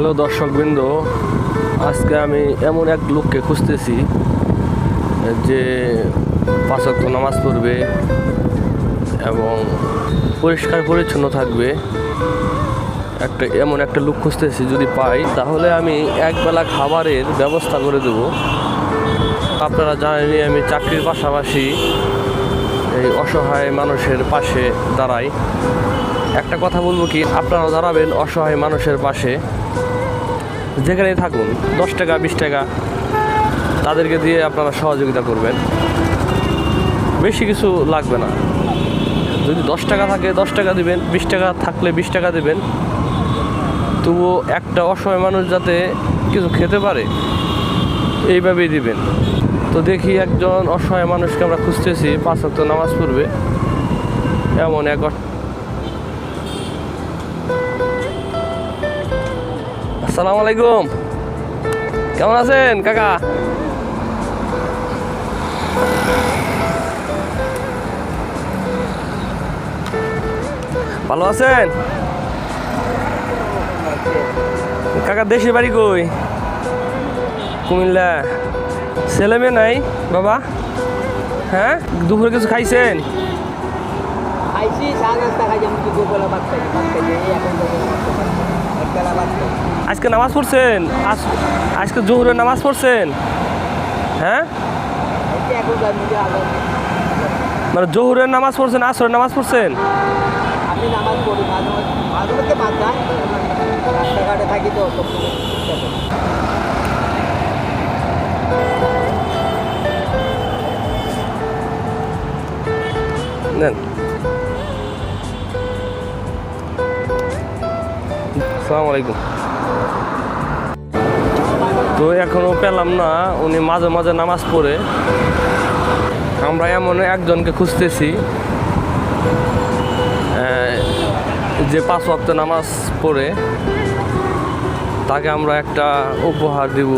Hello দর্শকবৃন্দ, আজকে আমি এমন এক লোককে খুঁজতেছি যে 5 ওয়াক্ত নামাজ পড়বে এবং পরিষ্কার পরিচ্ছন্ন থাকবে। এমন একটা লোক খুঁজতেছি, যদি পাই তাহলে আমি একবেলা খাবারের ব্যবস্থা করে দেব। আপনারা জানেনই আমি চাকরির পাশাপাশি এই অসহায় মানুষের পাশে দাঁড়াই। একটা কথা বলবো কি, আপনারাও দাঁড়াবেন অসহায় মানুষের পাশে, যেখানেই থাকুন। 10 টাকা 20 টাকা তাদেরকে দিয়ে আপনারা সহযোগিতা করবেন, বেশি কিছু লাগবে না। যদি 10 টাকা থাকে 10 টাকা দিবেন, 20 টাকা থাকলে 20 টাকা দিবেন, তবুও একটা অসহায় মানুষ যাতে কিছু খেতে পারে এইভাবেই দিবেন। তো দেখি, একজন অসহায় মানুষকে আমরা খুঁজতেছি, 5 ওয়াক্ত নামাজ পড়বে এমন এক। আসসালামু আলাইকুম, কেমন আছেন কাকা? ভালো আছেন কাকা? দেশে বাড়ি কই? কুমিল্লা। ছেলে মেয়ে নাই বাবা? হ্যাঁ, দুপুরে কিছু খাইছেন? আজকে নামাজ পড়ছেন? আজকে জোহরের নামাজ পড়ছেন? হ্যাঁ, মানে জোহরের নামাজ পড়ছেন, আসরের নামাজ পড়ছেন? আমি নামাজ পড়ি মাঝে মাঝে বাদ যায়, রাস্তাঘাটে থাকি তো। নেন। আসসালামু আলাইকুম। তো এখনো পেলাম না, উনি মাঝে মাঝে নামাজ পড়ে। আমরা এমন একজনকে খুঁজতেছি যে 5 ওয়াক্ত নামাজ পড়ে, তাকে আমরা একটা উপহার দিব।